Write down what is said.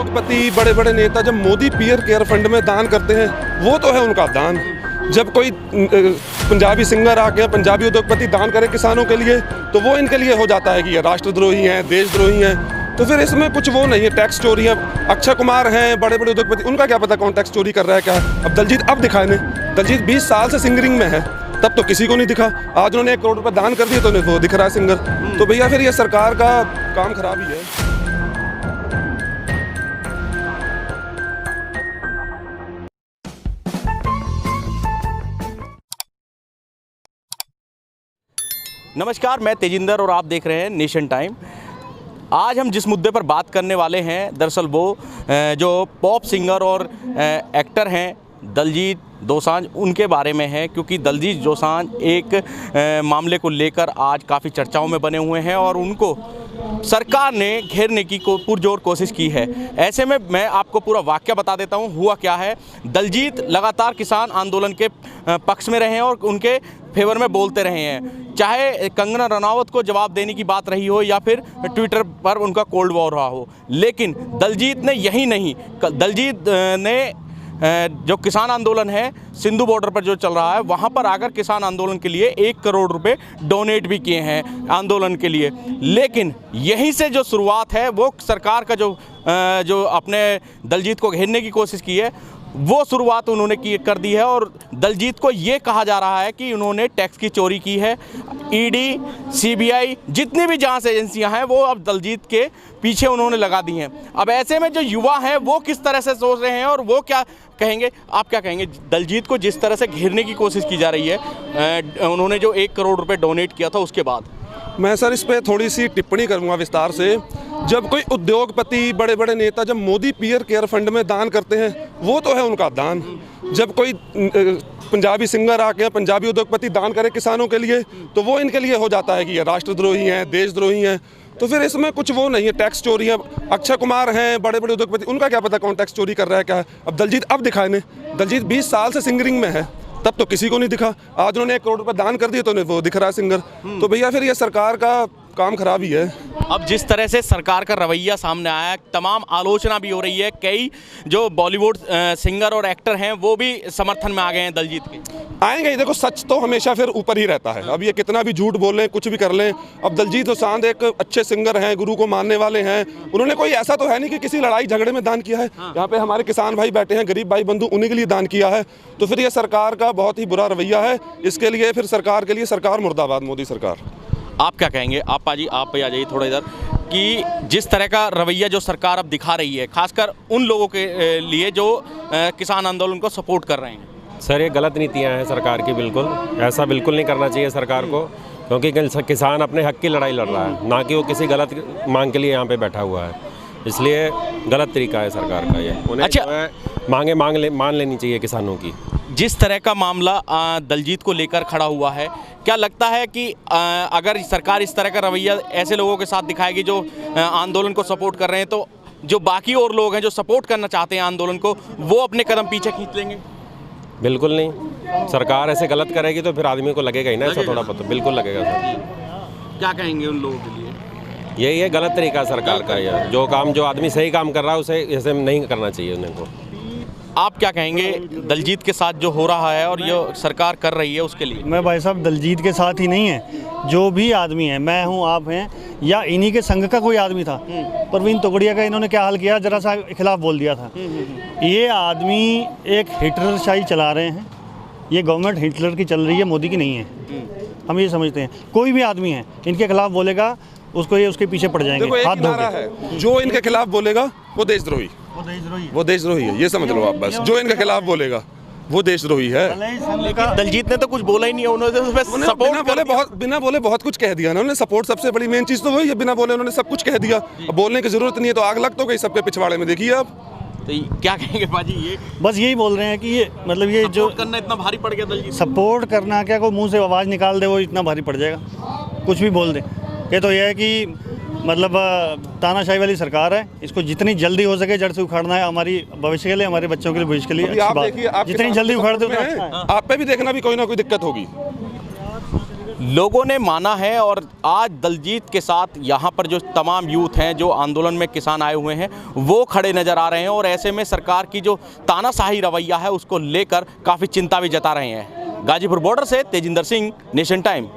उद्योगपति बड़े बड़े नेता जब मोदी पीयर केयर फंड में दान करते हैं, वो तो है उनका दान। जब कोई पंजाबी सिंगर आके पंजाबी उद्योगपति दान करे किसानों के लिए, तो वो इनके लिए हो जाता है कि ये राष्ट्रद्रोही हैं, देशद्रोही हैं। तो फिर इसमें कुछ वो नहीं है, टैक्स चोरी है। अक्षय कुमार हैं, बड़े बड़े उद्योगपति, उनका क्या पता कौन टैक्स चोरी कर रहा है क्या है। अब दलजीत अब दिखा इन्हें, दलजीत 20 साल से सिंगरिंग में है, तब तो किसी को नहीं दिखा। आज उन्होंने 1 करोड़ रुपए दान कर दिए तो उन्हें वो दिख रहा है सिंगर। तो भैया फिर ये सरकार का काम खराब ही है। नमस्कार, मैं तेजिंदर और आप देख रहे हैं नेशन टाइम। आज हम जिस मुद्दे पर बात करने वाले हैं, दरअसल वो जो पॉप सिंगर और एक्टर हैं दलजीत दोसांझ, उनके बारे में है। क्योंकि दलजीत दोसांझ एक मामले को लेकर आज काफ़ी चर्चाओं में बने हुए हैं और उनको सरकार ने घेरने की पुरजोर कोशिश की है। ऐसे में मैं आपको पूरा वाकया बता देता हूँ, हुआ क्या है। दलजीत लगातार किसान आंदोलन के पक्ष में रहे हैं और उनके फेवर में बोलते रहे हैं, चाहे कंगना रनावत को जवाब देने की बात रही हो या फिर ट्विटर पर उनका कोल्ड वॉर रहा हो। लेकिन दलजीत ने यही नहीं, दलजीत ने जो किसान आंदोलन है सिंधु बॉर्डर पर जो चल रहा है, वहाँ पर आकर किसान आंदोलन के लिए 1 करोड़ रुपए डोनेट भी किए हैं आंदोलन के लिए। लेकिन यहीं से जो शुरुआत है, वो सरकार का जो अपने दलजीत को घेरने की कोशिश की है, वो शुरुआत उन्होंने कर दी है। और दलजीत को ये कहा जा रहा है कि उन्होंने टैक्स की चोरी की है। ईडी, सीबीआई, जितनी भी जांच एजेंसियां हैं, वो अब दलजीत के पीछे उन्होंने लगा दी हैं। अब ऐसे में जो युवा हैं वो किस तरह से सोच रहे हैं और वो क्या कहेंगे, आप क्या कहेंगे? दलजीत को जिस तरह से घेरने की कोशिश की जा रही है, उन्होंने जो 1 करोड़ रुपए डोनेट किया था उसके बाद, मैं सर इस पर थोड़ी सी टिप्पणी करूंगा विस्तार से। जब कोई उद्योगपति बड़े बड़े नेता जब मोदी पीयर केयर फंड में दान करते हैं, वो तो है उनका दान। जब कोई पंजाबी सिंगर आके पंजाबी उद्योगपति दान करे किसानों के लिए, तो वो इनके लिए हो जाता है कि ये राष्ट्रद्रोही हैं, देशद्रोही हैं। तो फिर इसमें कुछ वो नहीं है, टैक्स चोरी है। अक्षय कुमार हैं, बड़े बड़े उद्योगपति, उनका क्या पता कौन टैक्स चोरी कर रहा है क्या है। अब दलजीत अब दिखा इन्हें, दलजीत 20 साल से सिंगरिंग में है, तब तो किसी को नहीं दिखा। आज उन्होंने 1 करोड़ रुपए दान कर दिए तो उन्हें वो दिख रहा है सिंगर। तो भैया फिर ये सरकार का काम खराब ही है। अब जिस तरह से सरकार का रवैया सामने आया है, तमाम आलोचना भी हो रही है। कई जो बॉलीवुड सिंगर और एक्टर हैं वो भी समर्थन में आ गए हैं दलजीत के। आएंगे ही, देखो सच तो हमेशा फिर ऊपर ही रहता है। अब ये कितना भी झूठ बोल लें, कुछ भी कर लें, अब दलजीत दोसांझ एक अच्छे सिंगर हैं, गुरु को मानने वाले हैं। उन्होंने कोई ऐसा तो है नहीं कि किसी लड़ाई झगड़े में दान किया है। यहाँ पे हमारे किसान भाई बैठे हैं, गरीब भाई बंधु, उन्हीं के लिए दान किया है। तो फिर ये सरकार का बहुत ही बुरा रवैया है। इसके लिए फिर सरकार के लिए सरकार मुर्दाबाद, मोदी सरकार। आप क्या कहेंगे? आप पाजी, आप पे आ जाइए थोड़ा इधर, कि जिस तरह का रवैया जो सरकार अब दिखा रही है, खासकर उन लोगों के लिए जो किसान आंदोलन को सपोर्ट कर रहे हैं। सर, ये गलत नीतियां हैं सरकार की। बिल्कुल ऐसा बिल्कुल नहीं करना चाहिए सरकार को, क्योंकि किसान अपने हक की लड़ाई लड़ रहा है, ना कि वो किसी गलत मांग के लिए यहाँ पे बैठा हुआ है। इसलिए गलत तरीका है सरकार का ये। उन्हें अच्छा, मांगे मान लेनी चाहिए किसानों की। जिस तरह का मामला दलजीत को लेकर खड़ा हुआ है, क्या लगता है कि अगर सरकार इस तरह का रवैया ऐसे लोगों के साथ दिखाएगी जो आंदोलन को सपोर्ट कर रहे हैं, तो जो बाकी और लोग हैं जो सपोर्ट करना चाहते हैं आंदोलन को, वो अपने कदम पीछे खींच लेंगे? बिल्कुल नहीं। सरकार ऐसे गलत करेगी तो फिर आदमी को लगेगा ही ना, ऐसा थोड़ा बहुत बिल्कुल लगेगा सर। क्या कहेंगे उन लोगों के लिए? यही है गलत तरीका सरकार का। यह जो आदमी सही काम कर रहा है उसे ऐसे नहीं करना चाहिए उनको। आप क्या कहेंगे दलजीत के साथ जो हो रहा है और ये सरकार कर रही है उसके लिए? मैं भाई साहब दलजीत के साथ ही नहीं है, जो भी आदमी है, मैं हूँ, आप हैं, या इन्हीं के संघ का कोई आदमी था, परवीन तोगड़िया का इन्होंने क्या हाल किया, जरा सा खिलाफ बोल दिया था। ये आदमी एक हिटलरशाही चला रहे हैं। ये गवर्नमेंट हिटलर की चल रही है, मोदी की नहीं है। हम ये समझते हैं। कोई भी आदमी है इनके खिलाफ बोलेगा, उसको ये उसके पीछे पड़ जाएंगे। हाथ धोके है, जो इनके खिलाफ बोलेगा वो देशद्रोही, वो देशद्रोही है, ये समझ लो आप बस। जो इनके खिलाफ बोलेगा वो देशद्रोही है। लेकिन दलजीत ने तो कुछ बोला ही नहीं है। उन्होंने सपोर्ट बिना बोले बहुत कुछ कह दिया ना उन्होंने। सपोर्ट सबसे बड़ी मेन चीज़ तो वही है, बिना बोले उन्होंने सब कुछ कह दिया। अब बोलने की जरूरत नहीं है, तो आग लग तो गई सबके पिछवाड़े में। देखिए आप तो क्या कहेंगे बाजी? ये बस यही बोल रहे हैं कि ये मतलब ये जो करना इतना भारी पड़ गया दलजीत। सपोर्ट करना क्या, कोई मुंह से आवाज़ निकाल दे वो इतना भारी पड़ जाएगा, कुछ भी बोल दे। ये तो यह है कि मतलब तानाशाही वाली सरकार है, इसको जितनी जल्दी हो सके जड़ से उखाड़ना है, हमारी भविष्य के लिए, हमारे बच्चों के लिए, भविष्य के लिए। आप देखिए, जितनी जल्दी उखाड़ दो, आप पे भी देखना भी कोई ना कोई दिक्कत होगी। लोगों ने माना है और आज दलजीत के साथ यहाँ पर जो तमाम यूथ हैं, जो आंदोलन में किसान आए हुए हैं, वो खड़े नज़र आ रहे हैं और ऐसे में सरकार की जो तानाशाही रवैया है उसको लेकर काफ़ी चिंता भी जता रहे हैं। गाजीपुर बॉर्डर से तेजिंदर सिंह, नेशन टाइम।